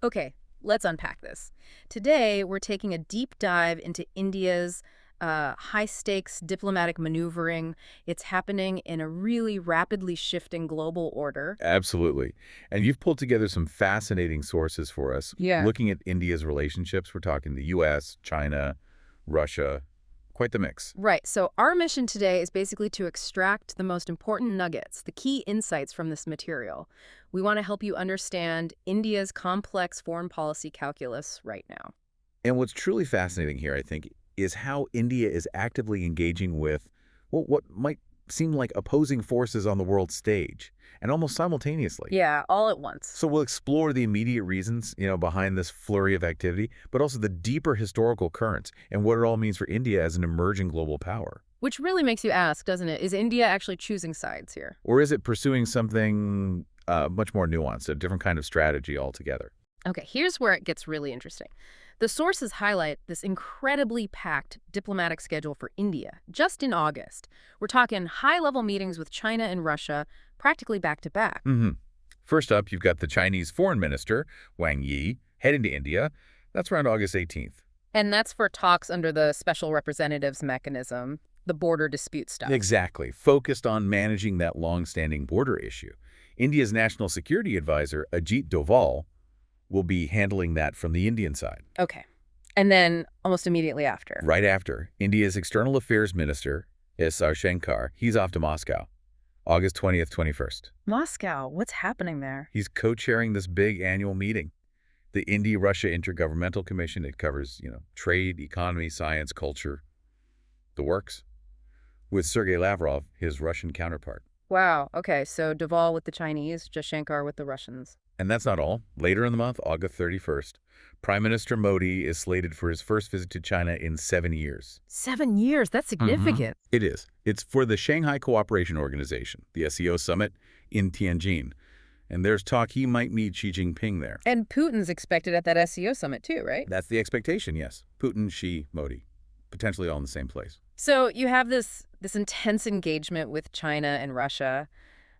Okay, let's unpack this. Today, we're taking a deep dive into India's high-stakes diplomatic maneuvering. It's happening in a really rapidly shifting global order. Absolutely. And you've pulled together some fascinating sources for us, Yeah. looking at India's relationships. We're talking the U.S., China, Russia, quite the mix. Right, so our mission today is basically to extract the most important nuggets, the key insights from this material. We want to help you understand India's complex foreign policy calculus right now. And what's truly fascinating here, I think, is how India is actively engaging with, well, what might seem like opposing forces on the world stage, and almost simultaneously. Yeah, all at once. So we'll explore the immediate reasons, behind this flurry of activity, but also the deeper historical currents and what it all means for India as an emerging global power. Which really makes you ask, doesn't it? Is India actually choosing sides here? Or is it pursuing something much more nuanced, a different kind of strategy altogether? Okay, here's where it gets really interesting. The sources highlight this incredibly packed diplomatic schedule for India, just in August. We're talking high-level meetings with China and Russia, practically back-to-back. hmm First up, you've got the Chinese foreign minister, Wang Yi, heading to India. That's around August 18th. And that's for talks under the special representatives mechanism, the border dispute stuff. Exactly, focused on managing that long-standing border issue. India's national security advisor, Ajit Doval, will be handling that from the Indian side. Okay. And then almost immediately after. Right after, India's external affairs minister, S.R. Shankar, he's off to Moscow, August 20th, 21st. Moscow, what's happening there? He's co-chairing this big annual meeting, the India-Russia Intergovernmental Commission. It covers, trade, economy, science, culture, the works, with Sergei Lavrov, his Russian counterpart. Wow, okay, so Deval with the Chinese, Jashankar with the Russians. And that's not all. Later in the month, August 31st, Prime Minister Modi is slated for his first visit to China in 7 years. 7 years, that's significant. It is. It's for the Shanghai Cooperation Organization, the SCO summit in Tianjin. And there's talk he might meet Xi Jinping there. And Putin's expected at that SCO summit too, right? That's the expectation, yes. Putin, Xi, Modi, potentially all in the same place. So you have this intense engagement with China and Russia,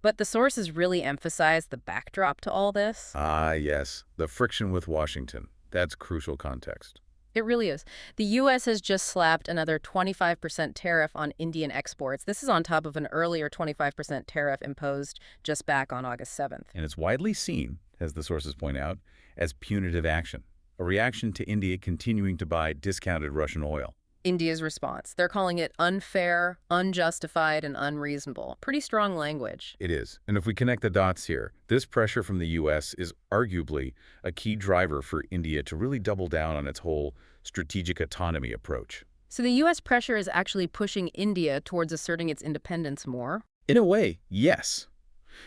but the sources really emphasize the backdrop to all this. Ah, yes. The friction with Washington. That's crucial context. It really is. The U.S. has just slapped another 25% tariff on Indian exports. This is on top of an earlier 25% tariff imposed just back on August 7th. And it's widely seen, as the sources point out, as punitive action, a reaction to India continuing to buy discounted Russian oil. India's response. They're calling it unfair, unjustified, and unreasonable. Pretty strong language. It is. And if we connect the dots here, this pressure from the U.S. is arguably a key driver for India to really double down on its whole strategic autonomy approach. So the U.S. pressure is actually pushing India towards asserting its independence more? In a way, yes.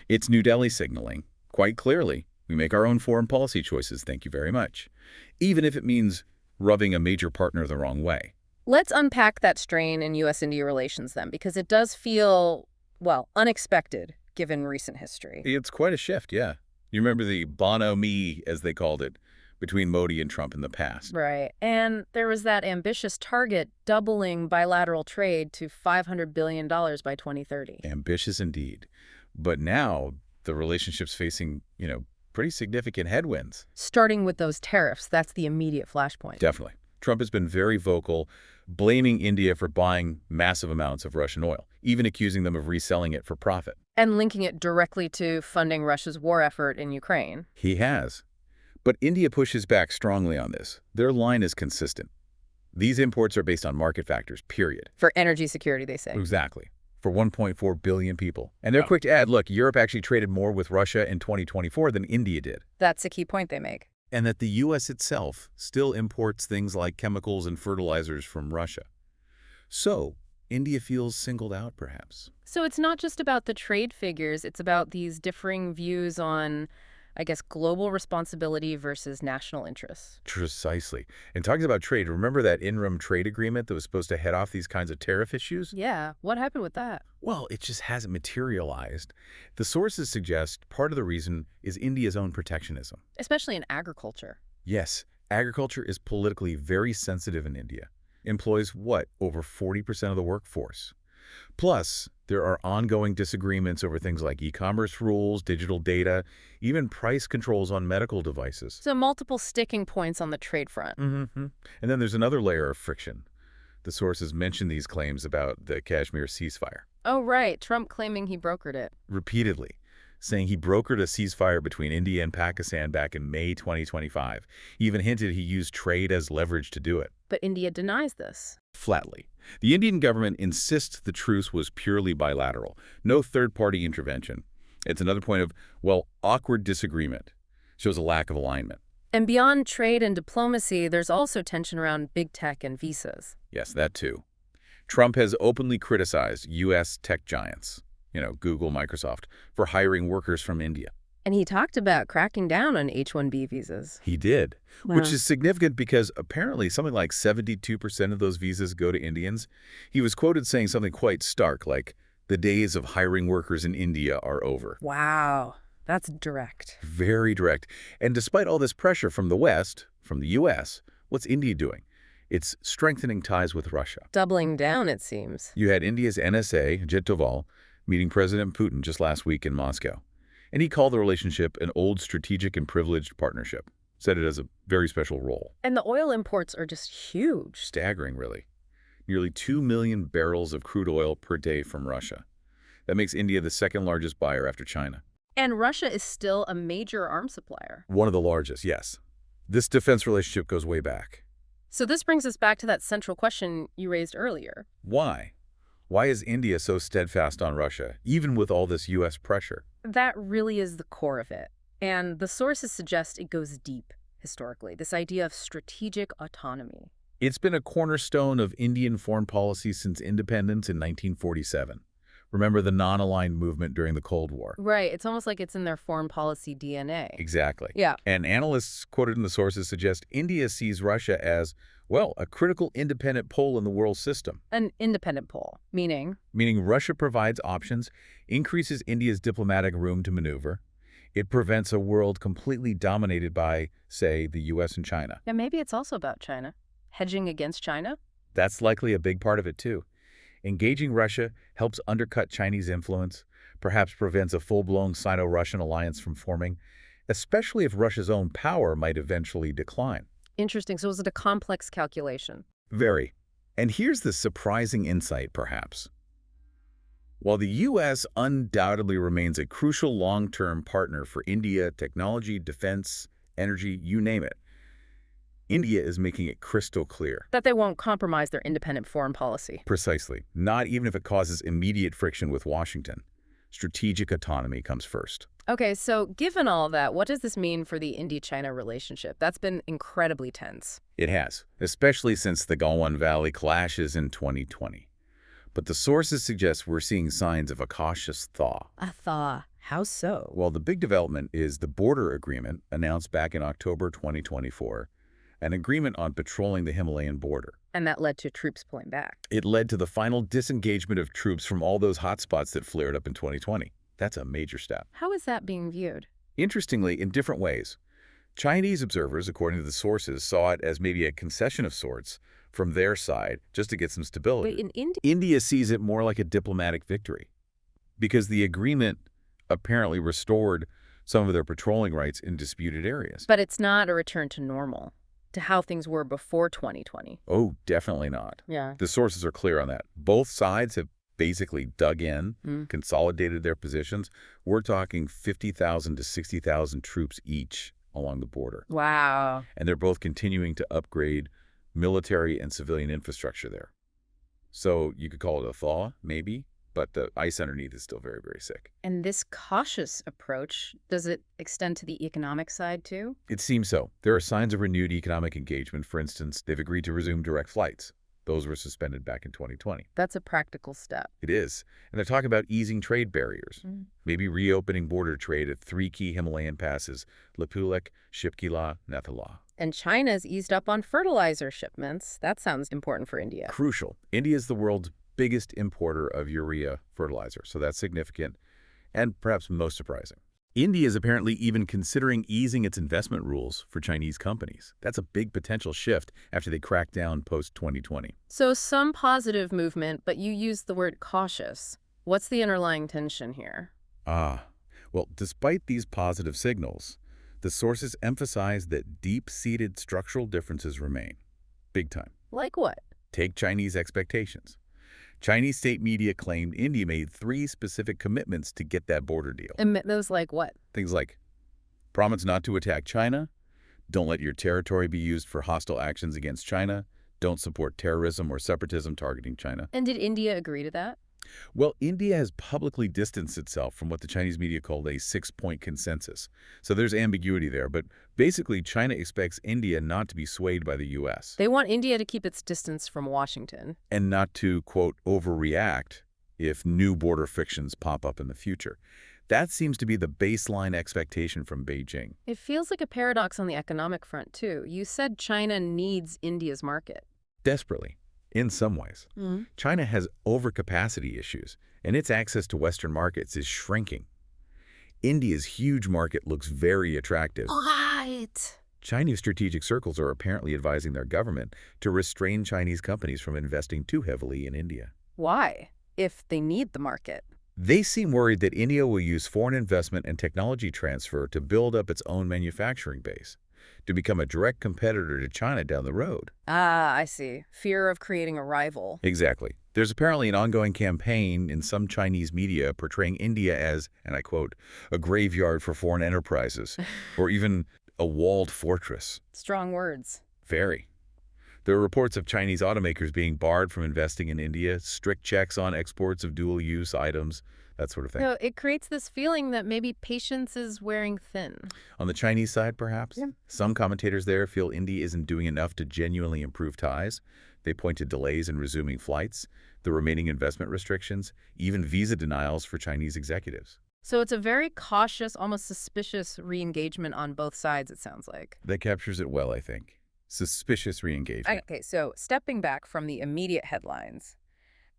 It's New Delhi signaling, quite clearly, we make our own foreign policy choices, thank you very much, even if it means rubbing a major partner the wrong way. Let's unpack that strain in U.S.-India relations then, because it does feel, well, unexpected given recent history. It's quite a shift, yeah. You remember the bonhomie, as they called it, between Modi and Trump in the past. Right. And there was that ambitious target doubling bilateral trade to $500 billion by 2030. Ambitious indeed. But now the relationship's facing, pretty significant headwinds. Starting with those tariffs, that's the immediate flashpoint. Definitely. Trump has been very vocal, blaming India for buying massive amounts of Russian oil, even accusing them of reselling it for profit. And linking it directly to funding Russia's war effort in Ukraine. He has. But India pushes back strongly on this. Their line is consistent. These imports are based on market factors, period. For energy security, they say. Exactly. For 1.4 billion people. And they're quick to add, look, Europe actually traded more with Russia in 2024 than India did. That's a key point they make. And that the U.S. itself still imports things like chemicals and fertilizers from Russia. So, India feels singled out, perhaps. So it's not just about the trade figures, it's about these differing views on, I guess, global responsibility versus national interests. Precisely. And talking about trade, remember that interim trade agreement that was supposed to head off these kinds of tariff issues? Yeah, what happened with that? Well, it just hasn't materialized. The sources suggest part of the reason is India's own protectionism. Especially in agriculture. Yes, agriculture is politically very sensitive in India. Employs, over 40% of the workforce. Plus, there are ongoing disagreements over things like e-commerce rules, digital data, even price controls on medical devices. So multiple sticking points on the trade front. And then there's another layer of friction. The sources mention these claims about the Kashmir ceasefire Oh, right. Trump claiming he brokered it. repeatedly, saying he brokered a ceasefire between India and Pakistan back in May 2025. He even hinted he used trade as leverage to do it. But India denies this. Flatly. The Indian government insists the truce was purely bilateral, no third-party intervention. It's another point of, well, awkward disagreement. Shows a lack of alignment. And beyond trade and diplomacy, there's also tension around big tech and visas. Yes, that too. Trump has openly criticized U.S. tech giants, Google, Microsoft, for hiring workers from India. And he talked about cracking down on H-1B visas. He did, Wow. which is significant because apparently something like 72% of those visas go to Indians. He was quoted saying something quite stark, like, the days of hiring workers in India are over. Wow. That's direct. Very direct. And despite all this pressure from the West, from the U.S., what's India doing? It's strengthening ties with Russia. Doubling down, it seems. You had India's NSA, Ajit Doval, meeting President Putin just last week in Moscow. And he called the relationship an old strategic and privileged partnership, said it as a very special role. And the oil imports are just huge. Staggering, really. Nearly 2 million barrels of crude oil per day from Russia. That makes India the second largest buyer after China. And Russia is still a major arms supplier. One of the largest, yes. This defense relationship goes way back. So this brings us back to that central question you raised earlier. Why? Why is India so steadfast on Russia, even with all this U.S. pressure? That really is the core of it. And the sources suggest it goes deep, historically, this idea of strategic autonomy. It's been a cornerstone of Indian foreign policy since independence in 1947. Remember the non-aligned movement during the Cold War? Right. It's almost like it's in their foreign policy DNA. Exactly. Yeah. And analysts quoted in the sources suggest India sees Russia as, well, a critical independent pole in the world system. An independent pole, meaning? Meaning Russia provides options, increases India's diplomatic room to maneuver. It prevents a world completely dominated by, say, the U.S. and China. Yeah, maybe it's also about China. Hedging against China? That's likely a big part of it, too. Engaging Russia helps undercut Chinese influence, perhaps prevents a full-blown Sino-Russian alliance from forming, especially if Russia's own power might eventually decline. Interesting. So is it a complex calculation? Very. And here's the surprising insight, perhaps. While the U.S. undoubtedly remains a crucial long-term partner for India, technology, defense, energy, you name it, India is making it crystal clear. That they won't compromise their independent foreign policy. Precisely. Not even if it causes immediate friction with Washington. Strategic autonomy comes first. Okay, so given all that, what does this mean for the India-China relationship? That's been incredibly tense. It has, especially since the Galwan Valley clashes in 2020. But the sources suggest we're seeing signs of a cautious thaw. A thaw. How so? Well, the big development is the border agreement announced back in October 2024, an agreement on patrolling the Himalayan border. And that led to troops pulling back. It led to the final disengagement of troops from all those hotspots that flared up in 2020. That's a major step. How is that being viewed? Interestingly, in different ways. Chinese observers, according to the sources, saw it as maybe a concession of sorts from their side just to get some stability. Wait, in India? India sees it more like a diplomatic victory because the agreement apparently restored some of their patrolling rights in disputed areas. But it's not a return to normal, to how things were before 2020. Oh, definitely not. Yeah. The sources are clear on that. Both sides have basically dug in, consolidated their positions. We're talking 50,000 to 60,000 troops each along the border. Wow. And they're both continuing to upgrade military and civilian infrastructure there. So you could call it a thaw, maybe, but the ice underneath is still very, very thick. And this cautious approach, does it extend to the economic side too? It seems so. There are signs of renewed economic engagement. For instance, they've agreed to resume direct flights. Those were suspended back in 2020. That's a practical step. It is. And they're talking about easing trade barriers, maybe reopening border trade at 3 key Himalayan passes, Lipulekh, Shipkila, Nathala. And China's eased up on fertilizer shipments. That sounds important for India. Crucial. India is the world's biggest importer of urea fertilizer, so that's significant and perhaps most surprising. India is apparently even considering easing its investment rules for Chinese companies. That's a big potential shift after they cracked down post-2020. So some positive movement, but you used the word cautious. What's the underlying tension here? Ah, well, despite these positive signals, the sources emphasize that deep-seated structural differences remain. Big time. Like what? Take Chinese expectations. Chinese state media claimed India made 3 specific commitments to get that border deal. Admit those like what? Things like promise not to attack China, don't let your territory be used for hostile actions against China, don't support terrorism or separatism targeting China. And did India agree to that? Well, India has publicly distanced itself from what the Chinese media called a 6-point consensus. So there's ambiguity there, but basically China expects India not to be swayed by the U.S. They want India to keep its distance from Washington. and not to, quote, overreact if new border frictions pop up in the future. That seems to be the baseline expectation from Beijing. It feels like a paradox on the economic front, too. You said China needs India's market. Desperately, in some ways. Mm. China has overcapacity issues, and its access to Western markets is shrinking. India's huge market looks very attractive. Right. Chinese strategic circles are apparently advising their government to restrain Chinese companies from investing too heavily in India. Why? If they need the market. They seem worried that India will use foreign investment and technology transfer to build up its own manufacturing base, to become a direct competitor to China down the road. Ah, I see. Fear of creating a rival. Exactly. There's apparently an ongoing campaign in some Chinese media portraying India as, and I quote, a graveyard for foreign enterprises, or even a walled fortress. Strong words. Very. There are reports of Chinese automakers being barred from investing in India, strict checks on exports of dual-use items, that sort of thing. So it creates this feeling that maybe patience is wearing thin. On the Chinese side, perhaps, Yeah. some commentators there feel India isn't doing enough to genuinely improve ties. They point to delays in resuming flights, the remaining investment restrictions, even visa denials for Chinese executives. So it's a very cautious, almost suspicious re-engagement on both sides, it sounds like. That captures it well, I think. Suspicious re-engagement. Okay, so stepping back from the immediate headlines,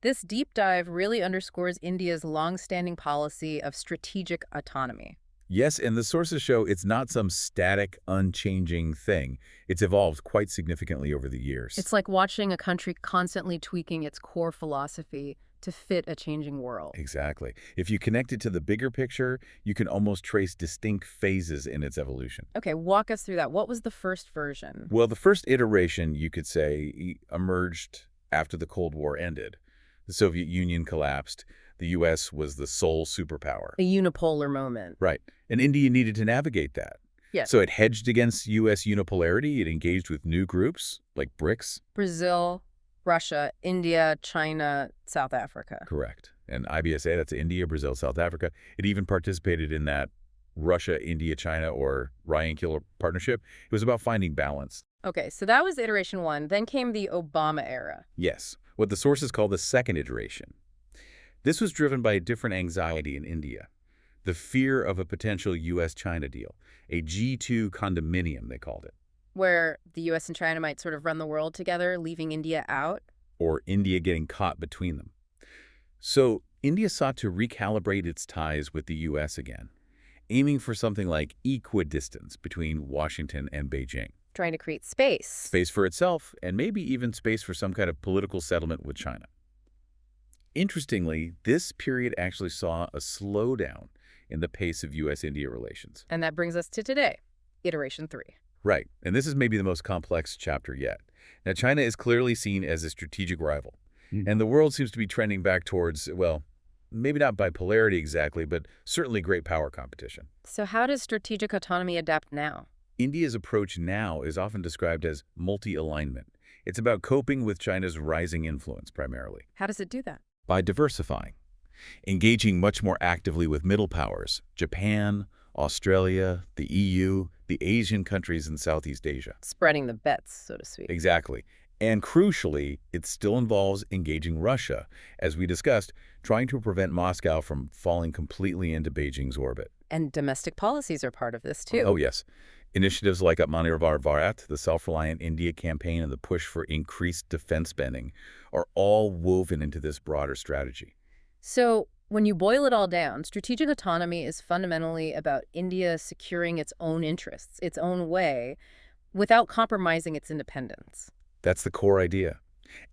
this deep dive really underscores India's long-standing policy of strategic autonomy. Yes, and the sources show it's not some static, unchanging thing. It's evolved quite significantly over the years. It's like watching a country constantly tweaking its core philosophy to fit a changing world. Exactly. If you connect it to the bigger picture, you can almost trace distinct phases in its evolution. Okay, walk us through that. What was the first version? Well, the first iteration, you could say, emerged after the Cold War ended. The Soviet Union collapsed. The U.S. was the sole superpower. A unipolar moment. Right. And India needed to navigate that. Yes. So it hedged against U.S. unipolarity. It engaged with new groups like BRICS. Brazil, Russia, India, China, South Africa. Correct. And IBSA, that's India, Brazil, South Africa. It even participated in that Russia, India, China, or triangular partnership. It was about finding balance. Okay, so that was iteration 1. Then came the Obama era. Yes, what the sources call the second iteration. This was driven by a different anxiety in India. The fear of a potential U.S.-China deal. A G2 condominium, they called it. Where the U.S. and China might sort of run the world together, leaving India out. Or India getting caught between them. So India sought to recalibrate its ties with the U.S. again, aiming for something like equidistance between Washington and Beijing. Trying to create space. Space for itself, and maybe even space for some kind of political settlement with China. Interestingly, this period actually saw a slowdown in the pace of U.S.-India relations. And that brings us to today, iteration 3. Right, and this is maybe the most complex chapter yet. Now, China is clearly seen as a strategic rival, and the world seems to be trending back towards, well, maybe not bipolarity exactly, but certainly great power competition. So how does strategic autonomy adapt now? India's approach now is often described as multi-alignment. It's about coping with China's rising influence primarily. How does it do that? By diversifying, engaging much more actively with middle powers, Japan, Australia, the EU, the Asian countries in Southeast Asia. Spreading the bets, so to speak. Exactly. And crucially, it still involves engaging Russia, as we discussed, trying to prevent Moscow from falling completely into Beijing's orbit. And domestic policies are part of this, too. Oh, yes. Initiatives like Atmanirbhar Bharat, the Self-Reliant India campaign, and the push for increased defense spending are all woven into this broader strategy. So When you boil it all down, strategic autonomy is fundamentally about India securing its own interests, its own way, without compromising its independence. That's the core idea.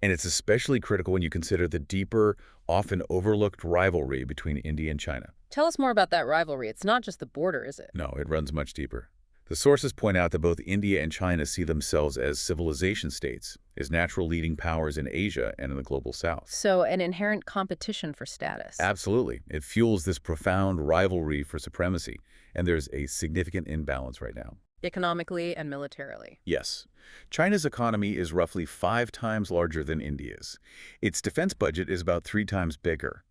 And it's especially critical when you consider the deeper, often overlooked rivalry between India and China. Tell us more about that rivalry. It's not just the border, is it? No, it runs much deeper. The sources point out that both India and China see themselves as civilization states, as natural leading powers in Asia and in the global south. So, an inherent competition for status. Absolutely. It fuels this profound rivalry for supremacy, and there's a significant imbalance right now. Economically and militarily. Yes. China's economy is roughly 5 times larger than India's. Its defense budget is about 3 times bigger.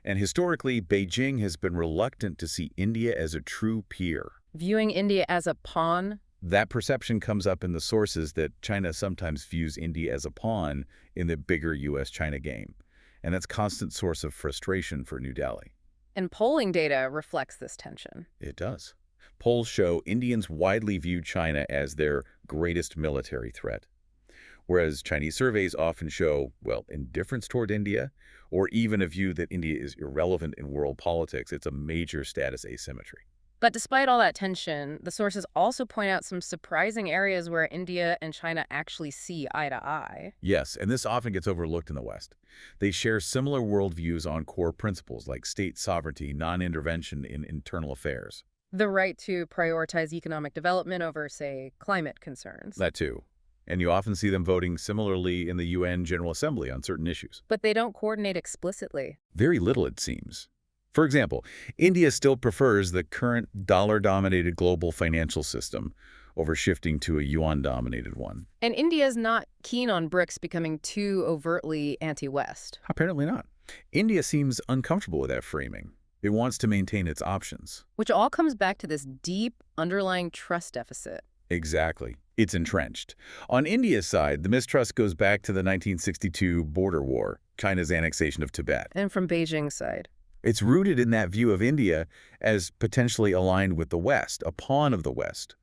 And historically, Beijing has been reluctant to see India as a true peer. Viewing India as a pawn. That perception comes up in the sources that China sometimes views India as a pawn in the bigger U.S.-China game. And that's a constant source of frustration for New Delhi. And polling data reflects this tension. It does. Polls show Indians widely view China as their greatest military threat, whereas Chinese surveys often show, well, indifference toward India, or even a view that India is irrelevant in world politics. It's a major status asymmetry. But despite all that tension, the sources also point out some surprising areas where India and China actually see eye to eye. Yes, and this often gets overlooked in the West. They share similar worldviews on core principles like state sovereignty, non-intervention in internal affairs. The right to prioritize economic development over, say, climate concerns. That too. And you often see them voting similarly in the UN General Assembly on certain issues. But they don't coordinate explicitly. Very little, it seems. For example, India still prefers the current dollar-dominated global financial system over shifting to a yuan-dominated one. And India's not keen on BRICS becoming too overtly anti-West. Apparently not. India seems uncomfortable with that framing. It wants to maintain its options. Which all comes back to this deep underlying trust deficit. Exactly. It's entrenched. On India's side, the mistrust goes back to the 1962 border war, China's annexation of Tibet. And from Beijing's side. It's rooted in that view of India as potentially aligned with the West, a pawn of the West.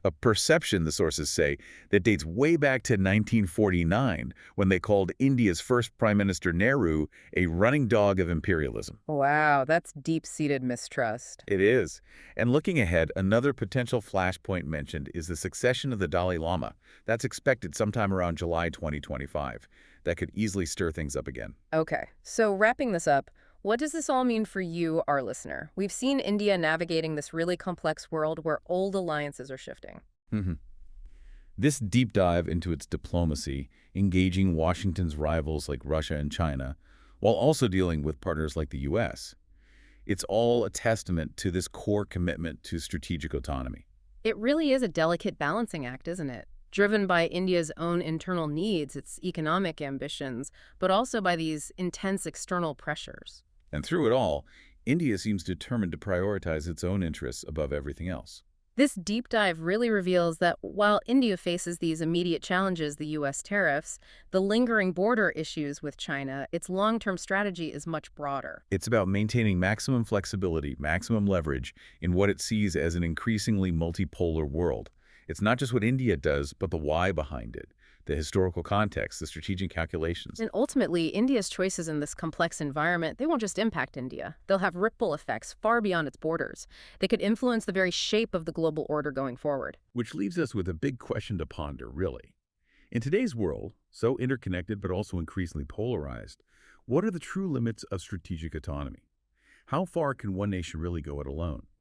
A perception, the sources say, that dates way back to 1949, when they called India's first Prime Minister Nehru a running dog of imperialism. Wow, that's deep-seated mistrust. It is. And looking ahead, another potential flashpoint mentioned is the succession of the Dalai Lama. That's expected sometime around July 2025. That could easily stir things up again. Okay, so wrapping this up, what does this all mean for you, our listener? We've seen India navigating this really complex world where old alliances are shifting. Mhm. This deep dive into its diplomacy, engaging Washington's rivals like Russia and China, while also dealing with partners like the U.S., it's all a testament to this core commitment to strategic autonomy. It really is a delicate balancing act, isn't it? Driven by India's own internal needs, its economic ambitions, but also by these intense external pressures. And through it all, India seems determined to prioritize its own interests above everything else. This deep dive really reveals that while India faces these immediate challenges, the U.S. tariffs, the lingering border issues with China, its long-term strategy is much broader. It's about maintaining maximum flexibility, maximum leverage in what it sees as an increasingly multipolar world. It's not just what India does, but the why behind it, the historical context, the strategic calculations. And ultimately, India's choices in this complex environment, they won't just impact India. They'll have ripple effects far beyond its borders. They could influence the very shape of the global order going forward. Which leaves us with a big question to ponder, really. In today's world, so interconnected but also increasingly polarized, what are the true limits of strategic autonomy? How far can one nation really go it alone?